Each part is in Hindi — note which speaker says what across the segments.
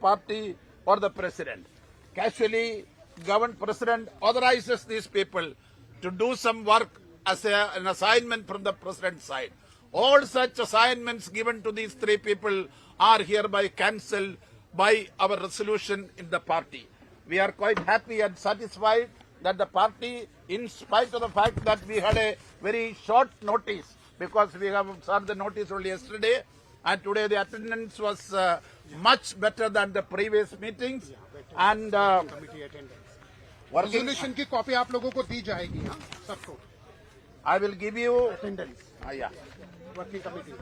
Speaker 1: party or the president. Casually, government president authorizes these people to do some work as an assignment from the president's side. All such assignments given to these three people are hereby cancelled by our resolution in the party. We are quite happy and satisfied that the party, in spite of the fact that we had a very short notice, because we have served the notice only yesterday, and today the attendance was much better than the previous meetings. And
Speaker 2: resolution की कॉपी आप लोगों को दी जाएगी, हाँ, सबको.
Speaker 1: I will give you
Speaker 2: attendance
Speaker 1: yeah.
Speaker 2: Working committee.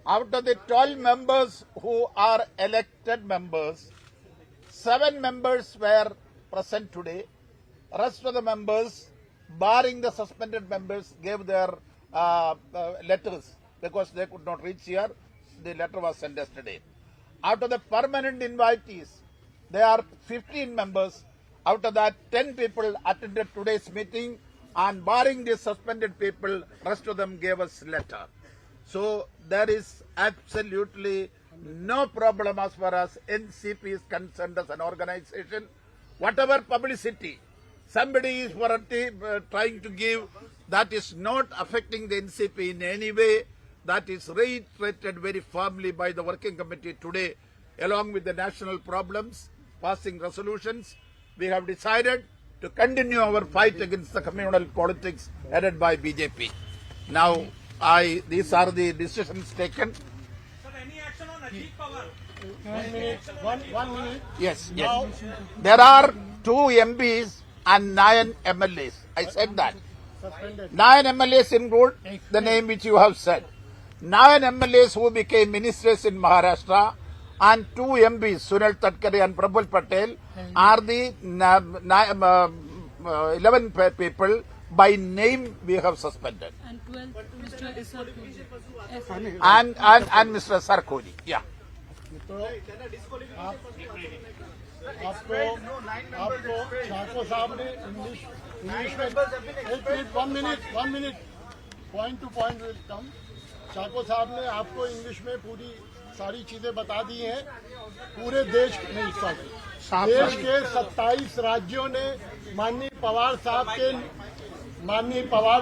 Speaker 1: Out of the 12 members who are elected members, 7 members were present today. Rest of the members, barring the suspended members, gave their letters because they could not reach here. The letter was sent yesterday. Out of the permanent invitees, there are 15 members. Out of that, 10 people attended today's meeting, and barring the suspended people, rest of them gave us letter. So there is absolutely no problem as far as NCP is concerned as an organization. Whatever publicity somebody is trying to give, that is not affecting the NCP in any way. That is reiterated very firmly by the working committee today, along with the national problems, passing resolutions. We have decided to continue our fight against the communal politics headed by BJP. Now, these are the decisions taken.
Speaker 3: Sir, any action on Ajit Pawar?
Speaker 2: 1 minute.
Speaker 1: Yes, yes. There are 2 MPs and 9 MLAs. I said that. 9 MLAs include the name which you have said. 9 MLAs who became ministers in Maharashtra and 2 MPs, Sunil Tadkare and Prabal Patel, are the 11 people by name we have suspended.
Speaker 4: And 12, Mr. Sarkozy.
Speaker 1: And Mr. Sarkozy. Yeah.
Speaker 2: आपको ठाकुर साहब ने इंग्लिश में 1 minute point two point will come. Thakur साहब ने आपको इंग्लिश में पूरी सारी चीजें बता दी हैं. पूरे देश के 27 राज्यों ने माननीय पवार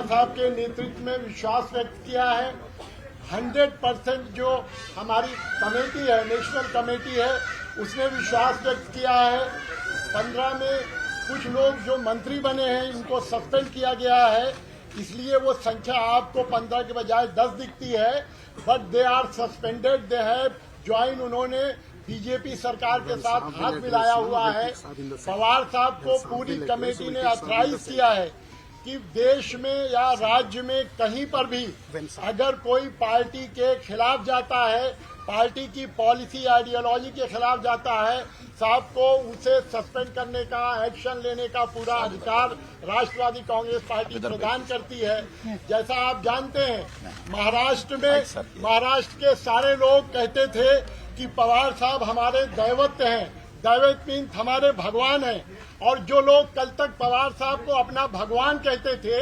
Speaker 2: साहब के नेतृत्व में विश्वास व्यक्त किया है. 100% जो हमारी कमेटी है, नेशनल कमेटी है, उसने विश्वास व्यक्त किया है. 15 में कुछ लोग जो मंत्री बने हैं इनको सस्पेंड किया गया है, इसलिए वो संख्या आपको 15 के बजाय 10 दिखती है. But they are suspended, they have join. उन्होंने बीजेपी सरकार के साथ हाथ मिलाया हुआ है. पवार साहब को पूरी कमेटी ने ऑथराइज किया है कि देश में या राज्य में कहीं पर भी अगर कोई पार्टी के खिलाफ जाता है, पार्टी की पॉलिसी आइडियोलॉजी के खिलाफ जाता है, साहब को उसे सस्पेंड करने का, एक्शन लेने का पूरा अधिकार राष्ट्रवादी कांग्रेस पार्टी प्रदान करती है. जैसा आप जानते हैं, महाराष्ट्र के सारे लोग कहते थे कि पवार साहब हमारे दैवत्य हैं. दैवत मीन्स हमारे भगवान हैं. और जो लोग कल तक पवार साहब को अपना भगवान कहते थे,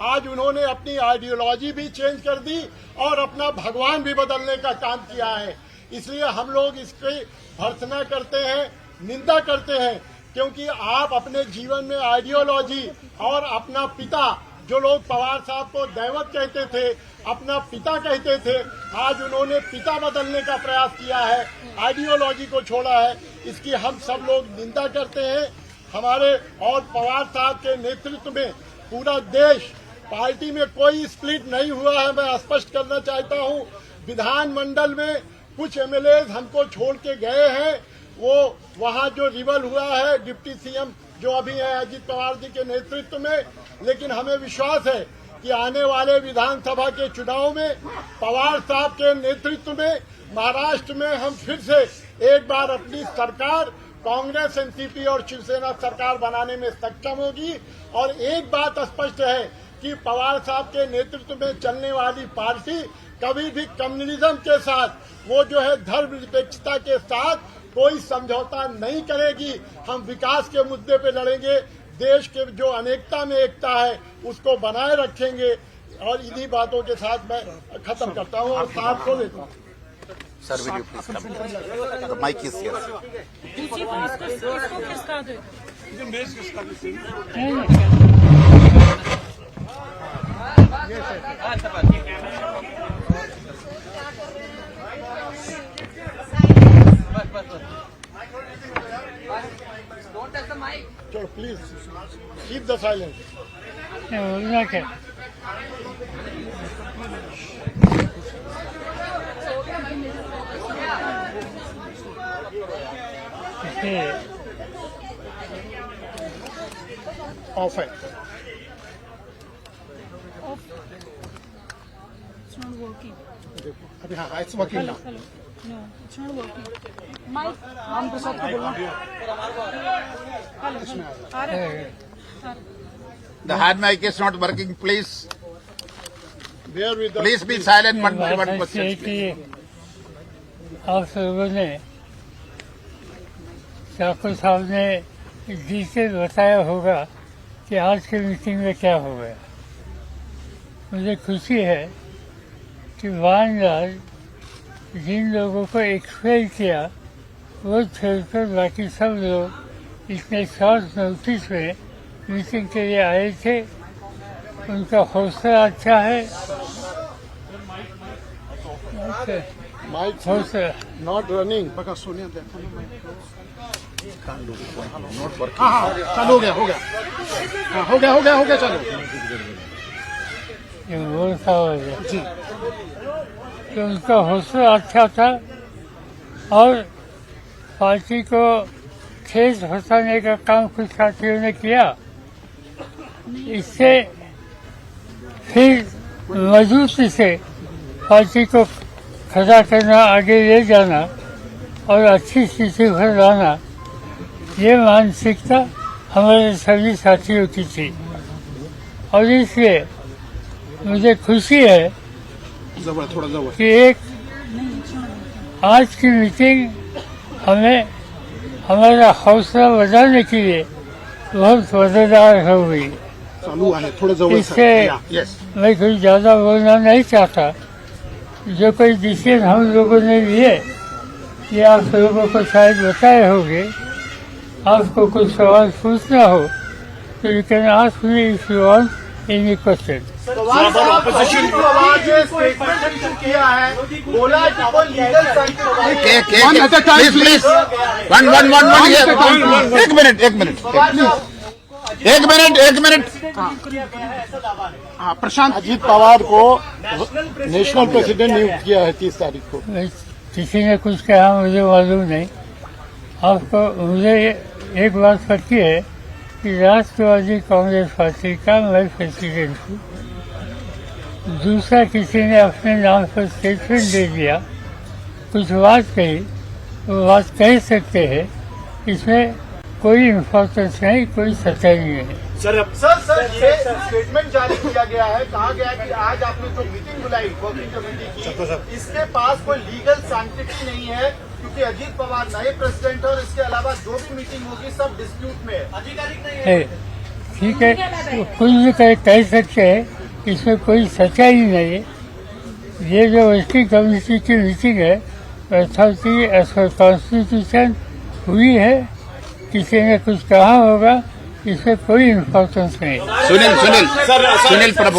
Speaker 2: आज उन्होंने अपनी आइडियोलॉजी भी चेंज कर दी और अपना भगवान भी बदलने का काम किया है. इसलिए हम लोग इसकी भर्त्सना करते हैं, निंदा करते हैं, क्योंकि आप अपने जीवन में आइडियोलॉजी और अपना पिता, जो लोग पवार साहब को दैवत कहते थे, अपना पिता कहते थे, आज उन्होंने पिता बदलने का प्रयास किया है, आइडियोलॉजी को छोड़ा है. इसकी हम सब लोग निंदा करते हैं. हमारे और पवार साहब के नेतृत्व में पूरा देश, पार्टी में कोई स्प्लिट नहीं हुआ है. मैं स्पष्ट करना चाहता हूं, विधानमंडल में कुछ एमएलए हमको छोड़ के गए हैं. वो वहां जो रिवल हुआ है डिप्टी सीएम जो अभी है अजित पवार जी के नेतृत्व में, लेकिन हमें विश्वास है कि आने वाले विधानसभा के चुनाव में पवार साहब के नेतृत्व में महाराष्ट्र में हम फिर से एक बार अपनी सरकार कांग्रेस, एनसीपी और शिवसेना सरकार बनाने में सक्षम होगी. और एक बात स्पष्ट है कि पवार साहब के नेतृत्व में चलने वाली पार्टी कभी भी कम्युनिज्म के साथ, वो जो है धर्मनिरपेक्षता के साथ कोई समझौता नहीं करेगी. हम विकास के मुद्दे पे लड़ेंगे, देश के जो अनेकता में एकता है उसको बनाए रखेंगे. और इन्हीं बातों के साथ मैं खत्म करता हूं और साथ को लेता हूं.
Speaker 1: Sir, will you please come? The mic is here.
Speaker 4: Chief minister इसको किसका दे
Speaker 2: So please keep the silence. Off it.
Speaker 4: It's not working.
Speaker 2: अभी हाँ it's working now.
Speaker 4: Hello. No, it's not working. Mike.
Speaker 2: Ram Prasad को बोलना.
Speaker 4: Hello. आ रहा है.
Speaker 1: The hand mic is not working. Please,
Speaker 2: Bear with us.
Speaker 1: please be silent. One by one
Speaker 5: बात
Speaker 1: question.
Speaker 5: ऐसी है कि आप लोगों ने ठाकुर साहब ने डिटेल बताया होगा कि आज की मीटिंग में क्या हो गया। मुझे खुशी है कि वानराज जिन लोगों को एक्सपेल किया वो छोड़कर बाकी सब लोग इतने शॉर्ट नोटिस में मीटिंग के लिए आए थे। उनका हौसला अच्छा है।
Speaker 2: Mike
Speaker 5: हौसला
Speaker 2: not running.
Speaker 1: हाँ,
Speaker 2: चालू हो गया हाँ हो गया चलो
Speaker 5: ये बोलता हो गया तो उनका हौसला अच्छा था और पार्टी को ठेस पहुंचाने का काम कुछ साथियों ने किया। इससे फिर मजबूती से पार्टी को खड़ा करना, आगे ले जाना और अच्छी स्थिति पर लाना, ये मानसिकता हमारे सभी साथियों की थी और इसलिए मुझे खुशी है कि एक आज की मीटिंग हमें हमारा हौसला बढ़ाने के लिए बहुत मददगार हो गई। इससे मैं कोई ज़्यादा बोलना नहीं चाहता। जो कोई डिसीजन हम लोगों ने लिए ये आप लोगों को शायद बताए होंगे। आपको कुछ सवाल पूछना हो तो you can ask me if you want any question.
Speaker 2: किया है बोला कि कोई लीगल
Speaker 1: Please. One. एक मिनट.
Speaker 2: हाँ प्रशांत अजीत पवार को नेशनल प्रेसिडेंट नियुक्त किया है 30 तारीख को।
Speaker 5: किसी ने कुछ कहा मुझे मालूम नहीं। आपको मुझे एक बात पता है कि राष्ट्रवादी कांग्रेस पार्टी का मैं प्रेसिडेंट हूँ। दूसरा किसी ने अपने नाम पर स्टेटमेंट दे दिया, कुछ बात कही, वो बात कह सकते हैं। इसमें कोई इम्पोर्टेंस नहीं, कोई सच्चाई नहीं है।
Speaker 2: सर ये स्टेटमेंट जारी किया गया है, कहा गया है कि आज आपने जो मीटिंग बुलाई वर्किंग कमेटी की, इसके पास कोई लीगल सैंक्टिटी नहीं है क्योंकि अजीत पवार नए प्रेसिडेंट है और इसके अलावा जो भी मीटिंग होगी सब डिस्प्यूट में है, आधिकारिक नहीं है।
Speaker 5: ठीक है, तो कुछ भी कह सकते हैं, इसमें कोई सच्चाई नहीं है। ये जो वर्किंग कमेटी की मीटिंग है अथॉरिटी एज पर कॉन्स्टिट्यूशन हुई है। किसी ने कुछ कहा होगा, इसमें कोई इम्पोर्टेंस नहीं।
Speaker 1: सुनील प्रभु.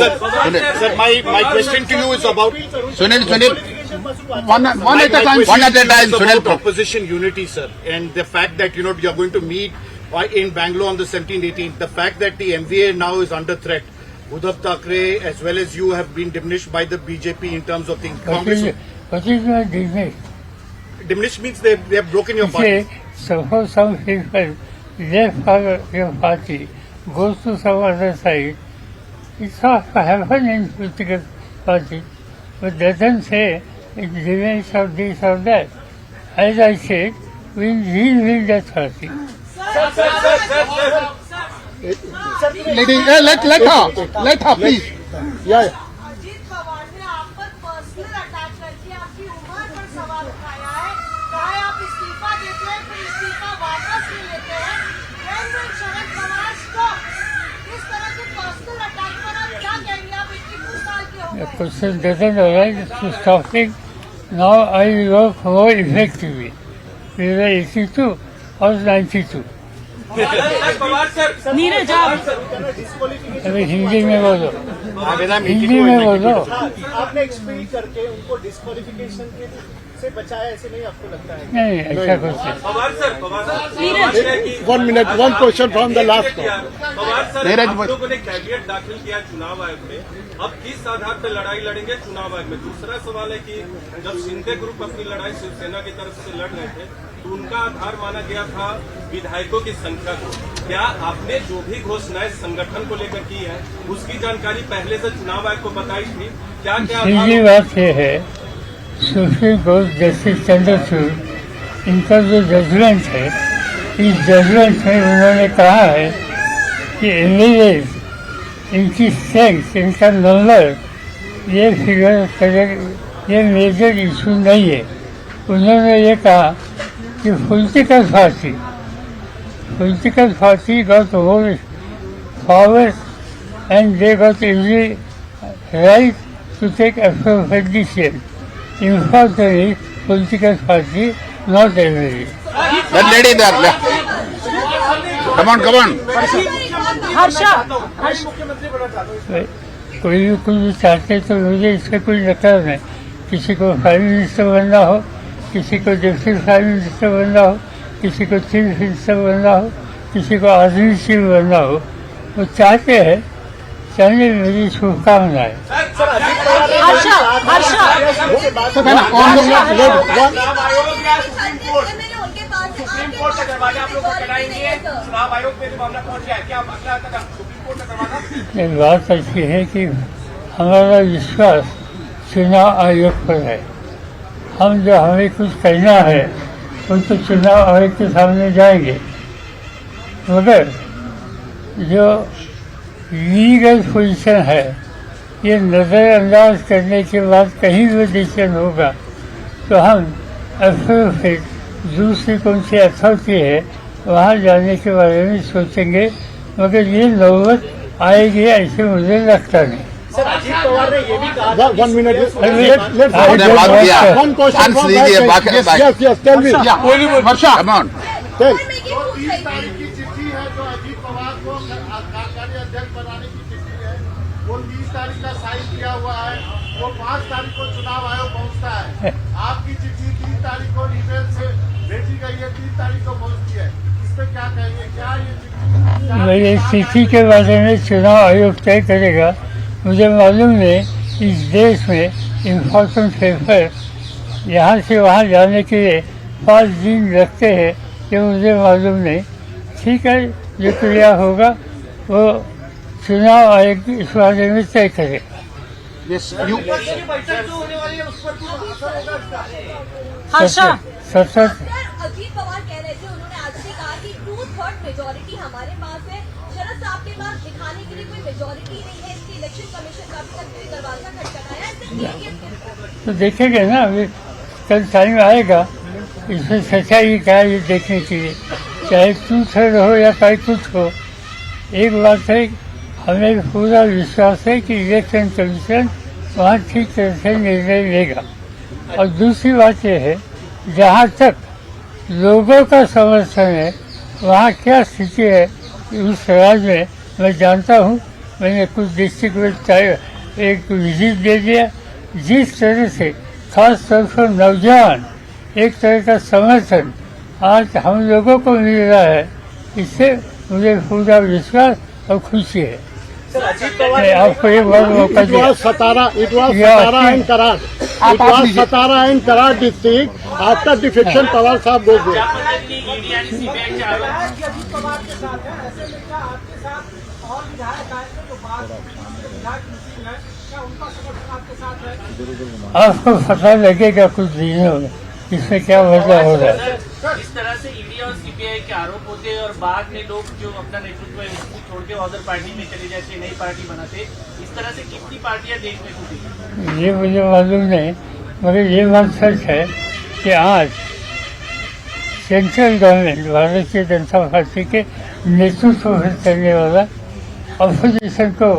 Speaker 6: Sir, my question to you is about
Speaker 1: Sunil.
Speaker 2: One at a time.
Speaker 1: Sunil Prabhu.
Speaker 6: opposition unity, sir, and the fact that you are going to meet in Bangalore on the 17th, 18th. The fact that the MVA now is under threat. Uddhav Thackeray as well as you have been diminished by the BJP in terms of the Congress.
Speaker 5: What is my diminished?
Speaker 6: Diminished means they have broken your party.
Speaker 5: Suppose some people left your party, goes to some other side. It's not happen in political party, but doesn't say it diminished or this or that. As I said, we will that party.
Speaker 2: Let her please. Yeah.
Speaker 7: Ajit Pawar ने आप पर पर्सनल अटैक करके आपकी उम्र पर सवाल उठाया है। कहा है आप इस्तीफा देते हैं फिर इस्तीफा वापस नहीं लेते हैं। When will Sharad Pawar stop? इस तरह के पर्सनल अटैक पर आप क्या कहेंगे? आप 21 साल के हो
Speaker 5: The
Speaker 7: गए।
Speaker 5: question doesn't arise to stopping Now I work more effectively. We were 82 or 92.
Speaker 3: Pawar sir
Speaker 4: Neeraj आप
Speaker 5: अभी हिंदी में बोलो, हिंदी में बोलो।
Speaker 8: आपने एक्सप्लेन करके उनको डिस्क्वालिफिकेशन से बचाया, ऐसे नहीं आपको लगता है?
Speaker 5: नहीं, ऐसा कुछ नहीं।
Speaker 3: Pawar sir
Speaker 4: Neeraj
Speaker 2: 1 minute, one question from the last one.
Speaker 3: Pawar sir आप लोगों ने कैविएट दाखिल किया चुनाव आयोग में, अब किस आधार पर लड़ाई लड़ेंगे चुनाव आयोग में? दूसरा सवाल है कि जब शिंदे ग्रुप अपनी लड़ाई शिवसेना की तरफ से लड़ रहे थे तो उनका आधार माना गया था विधायकों की संख्या को। क्या आपने जो भी घोषणाएं संगठन को लेकर की है उसकी जानकारी पहले से चुनाव आयोग को बताई थी? क्या क्या
Speaker 5: सीधी बात यह है, सुप्रीम कोर्ट जस्टिस चंद्रचूड़ इनका जो जजमेंट है, इस जजमेंट में उन्होंने कहा है कि एमएलएज, इनकी स्ट्रेंथ, इनका नंबर, ये फिगर करे, ये मेजर इशू नहीं है। उन्होंने ये कहा कि political party got more powers and they got every right to take appropriate decision. Importantly, political party, not every.
Speaker 1: That lady there. Come on.
Speaker 4: Harsha
Speaker 5: कोई भी कुछ भी चाहते तो मुझे इससे कोई मतलब नहीं। किसी को प्राइम मिनिस्टर बनना हो, किसी को डिप्टी प्राइम मिनिस्टर बनना हो, किसी को चीफ मिनिस्टर बनना हो, किसी को आदमी चीफ बनना हो, वो चाहते हैं। चलिए, मेरी शुभकामनाएं।
Speaker 4: हर्षा
Speaker 8: सुप्रीम कोर्ट का दरवाजा आप लोग खटखटाएंगे, चुनाव आयोग में मामला पहुंच गया है, क्या अगला कदम सुप्रीम कोर्ट का दरवाजा?
Speaker 5: एक बात अच्छी है कि हमारा विश्वास चुनाव आयोग पर है। हम जो हमें कुछ कहना है वो तो चुनाव आयोग के सामने जाएंगे, मगर जो लीगल पोजीशन है ये नज़रअंदाज करने के बाद कहीं भी डिसीजन होगा तो हम एप्रोप्रिएट दूसरी कौन सी अथॉरिटी है वहाँ जाने के बारे में सोचेंगे, मगर ये नौबत आएगी ऐसे मुझे लगता नहीं।
Speaker 8: सर, अजीत पवार ने ये भी कहा
Speaker 2: 1 minute.
Speaker 1: आपने बात किया,
Speaker 2: One question
Speaker 1: आंसर
Speaker 2: from
Speaker 1: लीजिए,
Speaker 2: my
Speaker 1: बाकी
Speaker 2: side. Yes, tell me.
Speaker 1: Come on.
Speaker 2: Tell. 30 तारीख की चिट्ठी है जो अजीत पवार को कार्यकारी अध्यक्ष बनाने की चिट्ठी है, वो 30 तारीख का साइन किया हुआ है, वो 5 तारीख को चुनाव आयोग पहुंचता है। आपकी चिट्ठी 3 तारीख को ईमेल से भेजी गई है, 3 तारीख को पहुंचती है। इस पे क्या कहेंगे? क्या ये चिट्ठी
Speaker 5: मेरी स्थिति के बारे में चुनाव आयोग तय करेगा। मुझे मालूम नहीं, इस देश में इम्पोर्टेंट पेपर यहाँ से वहाँ जाने के लिए 5 दिन लगते हैं, ये मुझे मालूम नहीं। ठीक है, जो क्रिया होगा वो चुनाव आयोग इस बारे में तय करेगा।
Speaker 4: हर्षा
Speaker 5: सतत
Speaker 7: अजीत पवार कह रहे थे, उन्होंने आज भी कहा कि 2/3 मेजोरिटी हमारे पास है। शरद साहब के पास दिखाने के लिए कोई मेजोरिटी नहीं है, इसलिए इलेक्शन कमीशन का अभी तक कोई दरवाजा खटखटाया है।
Speaker 5: तो देखेंगे ना, अभी कल टाइम आएगा, इसमें सच्चाई क्या है ये देखने के लिए, चाहे 2/3 हो या चाहे कुछ हो। एक बात है, हमें पूरा विश्वास है कि इलेक्शन कमीशन वहाँ ठीक तरह से निर्णय लेगा। और दूसरी बात यह है, जहाँ तक लोगों का समर्थन है वहाँ क्या स्थिति है उस राज्य में मैं जानता हूँ। मैंने कुछ डिस्ट्रिक्ट में एक विजिट दे दिया। जिस तरह से खास तौर पर नौजवान एक तरह का समर्थन आज हम लोगों को मिल रहा है, इससे मुझे पूरा विश्वास और खुशी है।
Speaker 8: सर, अजीत पवार
Speaker 5: मैं आपको एक बार मौका
Speaker 2: It
Speaker 5: दिया।
Speaker 2: was Satara and Karar. It was Satara and Karar district. After defection, Pawar साहब go there.
Speaker 8: अजीत पवार के साथ है, ऐसे में क्या आपके साथ और विधायक आएंगे जो बात विधायक मुस्लिम है, क्या उनका समर्थन आपके साथ है?
Speaker 5: आपको पता लगेगा कुछ दिनों में इसमें क्या बदलाव हो रहा है।
Speaker 9: इस तरह से ईडी और सीबीआई के आरोप होते हैं और बाद में लोग जो अपना नेतृत्व है उसको छोड़ के अदर पार्टी में चले जाते, नई पार्टी बनाते, इस तरह से कितनी पार्टियां देश में खुली?
Speaker 5: ये मुझे मालूम नहीं, मगर ये बात सच है कि आज central government Bharatiya Janata party के नेतृत्व में करने वाला अपोजिशन को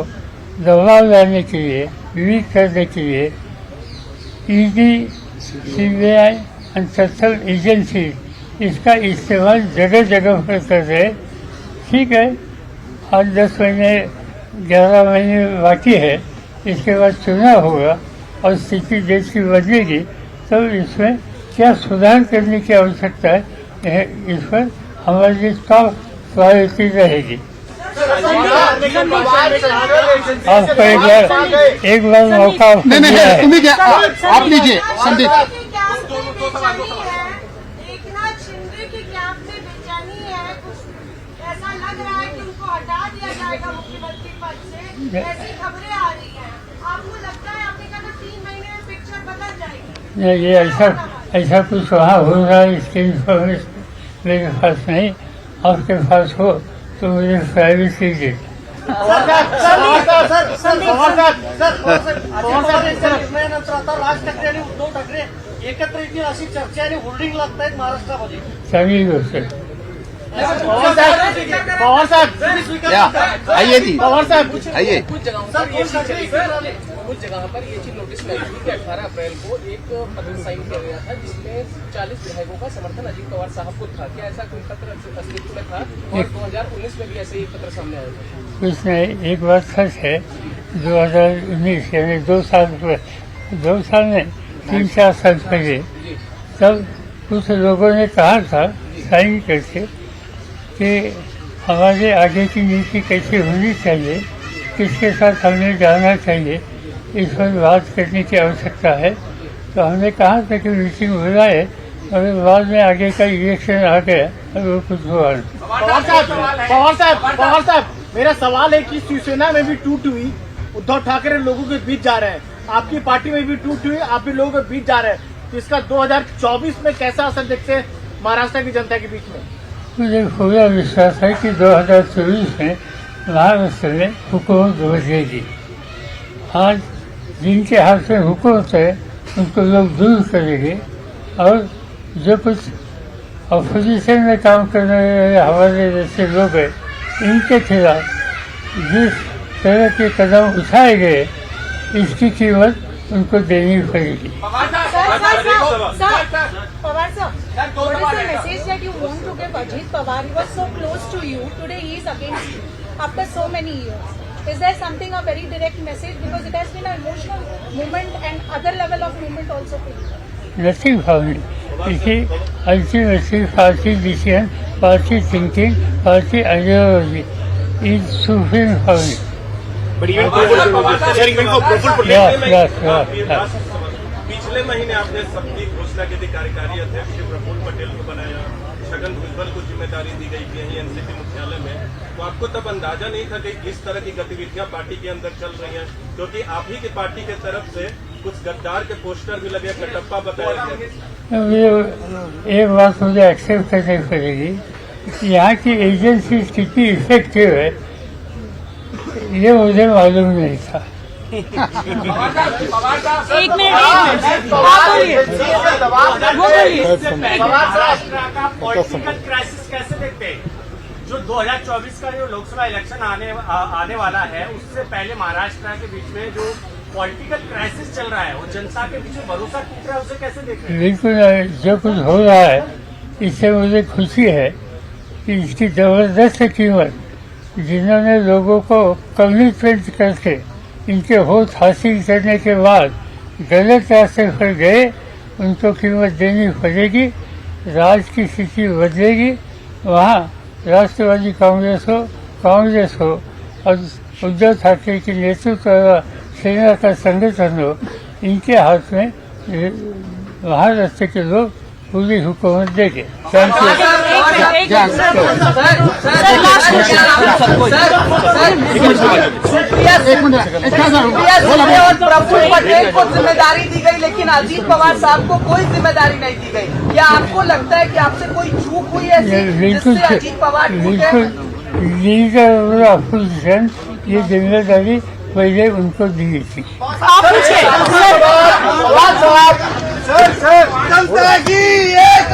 Speaker 5: दबाव लाने के लिए, वीक करने के लिए ED CBI and central agency इसका इस्तेमाल जगह जगह पर कर रहे। ठीक है, आज 10 महीने 11 महीने बाकी है, इसके बाद चुनाव होगा और स्थिति देश की बदलेगी, तब इसमें क्या सुधार करने की आवश्यकता है, इस पर हमारी टॉप प्रायोरिटी रहेगी। आपको एक बार मौका
Speaker 6: आप लीजिए संदीप।
Speaker 7: एकनाथ शिंदे के कैंप में बेचैनी है, कुछ ऐसा लग रहा है कि उनको हटा दिया जाएगा मुख्यमंत्री पद से, ऐसी खबरें आ रही हैं। आपको लगता है, आपने कहा 3 महीने में पिक्चर बदल जाएगी?
Speaker 5: ये ऐसा कुछ वहाँ हो रहा है, इसकी इन्फॉर्मेशन मेरे पास नहीं। आपके पास हो तो मुझे प्राइवेसी दे।
Speaker 8: राज ठाकरे आणि उद्धव ठाकरे एकत्र येतील अशी चर्चा आणि होल्डिंग लागतायत महाराष्ट्रामध्ये।
Speaker 5: चांगली गोष्ट आहे।
Speaker 8: पवार साहब
Speaker 6: आइए जी,
Speaker 8: पवार साहब
Speaker 6: आइए।
Speaker 10: कुछ जगह पर ये चीज नोटिस में आई थी कि 18 अप्रैल को एक पत्र साइन किया गया था जिसमें 40 विधायकों का समर्थन अजीत पवार साहब को था। क्या ऐसा कोई पत्र अस्तित्व में था? और 2019 में भी ऐसे ही पत्र सामने आया था।
Speaker 5: कुछ नहीं, एक बात सच है, 2019 यानी 2 साल में 3-4 साल पहले, तब कुछ लोगों ने कहा था साइन करके कि हमारे आगे की नीति कैसे होनी चाहिए, किसके साथ हमें जाना चाहिए, इस पर बात करने की आवश्यकता है। तो हमने कहा था कि मीटिंग हो रहा है, और बाद में आगे का इलेक्शन आ गया और वो कुछ हुआ नहीं।
Speaker 8: पवार साहब मेरा सवाल है कि शिवसेना में भी टूट हुई, उद्धव ठाकरे लोगों के बीच जा रहे हैं, आपकी पार्टी में भी टूट हुई, आप भी लोगों के बीच जा रहे हैं, तो इसका 2024 में कैसा असर देखते हैं महाराष्ट्र की जनता के बीच में?
Speaker 5: मुझे पूरा विश्वास है कि 2024 में महाराष्ट्र में हुकूमत बदलेगी। आज जिनके हाथ में हुकूमत है उनको लोग दूर करेंगे, और जो कुछ अपोजिशन में काम कर रहे हमारे जैसे लोग हैं, इनके खिलाफ जिस तरह के कदम उठाए गए, इसकी कीमत उनको देनी पड़ेगी।
Speaker 7: Pawar sir, what is the message that you want to give Ajit Pawar? He was so close to you. Today he is against you after so many years. Is there something, a very direct message? Because it has been an emotional moment and other level of movement also for you.
Speaker 5: Nothing for me. Ultimately, party decision, party thinking, party ideology is supreme for me.
Speaker 6: But even for
Speaker 5: Yes.
Speaker 3: पिछले महीने आपने सबकी घोषणा की थी, कार्यकारी अध्यक्ष प्रफुल्ल पटेल को बनाया, छगन भुजबल को जिम्मेदारी दी गई थी एनसीपी मुख्यालय में, तो आपको तब अंदाजा नहीं था कि इस तरह की गतिविधियां पार्टी के अंदर चल रही हैं, क्योंकि आप ही की पार्टी की तरफ से कुछ गद्दार के पोस्टर भी लगे, कटप्पा बताया गया।
Speaker 5: एक बात मुझे एक्सेप्ट करनी पड़ेगी, यहाँ की एजेंसी कितनी इफेक्टिव है ये मुझे मालूम नहीं था।
Speaker 4: एक मिनट आप बोलिए, वो बोलिए।
Speaker 8: का पॉलिटिकल क्राइसिस कैसे देखते हैं? जो 2024 का जो लोकसभा इलेक्शन आने वाला है, उससे पहले महाराष्ट्र के बीच में जो पॉलिटिकल क्राइसिस चल रहा है, वो जनता के बीच में भरोसा टूट रहा है, उसे कैसे देख रहे हैं?
Speaker 5: बिल्कुल, जो कुछ हो रहा है इससे मुझे खुशी है कि इसकी जबरदस्त कीमत जिन्होंने लोगों को कमिटमेंट करके इनके होश हासिल करने के बाद गलत रास्ते पर गए, उनको कीमत देनी पड़ेगी। राज की स्थिति बदलेगी, वहाँ राष्ट्रवादी कांग्रेस हो और उद्धव ठाकरे की नेतृत्व सेना का संगठन हो, इनके हाथ में महाराष्ट्र के लोग पूरी हुकूमत देंगे। थैंक
Speaker 10: और प्रफुल्ल पटेल को जिम्मेदारी दी गई, लेकिन अजीत पवार साहब को कोई जिम्मेदारी नहीं दी गई। क्या आपको लगता है कि आपसे कोई चूक हुई है जिससे अजीत पवार
Speaker 5: लीडर अपोजिशन ये जिम्मेदारी पहले उनको दी थी।
Speaker 10: जनता की एक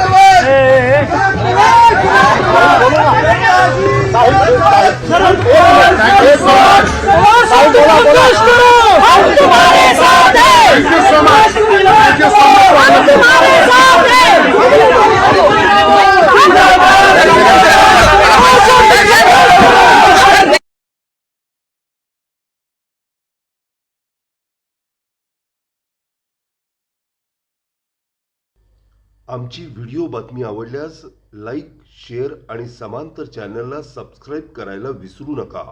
Speaker 5: तुम्हारे साथ हैं।
Speaker 11: आमची व्हिडिओ बातमी आवडल्यास लाईक, शेअर आणि समांतर चॅनलला सबस्क्राईब करायला विसरू नका.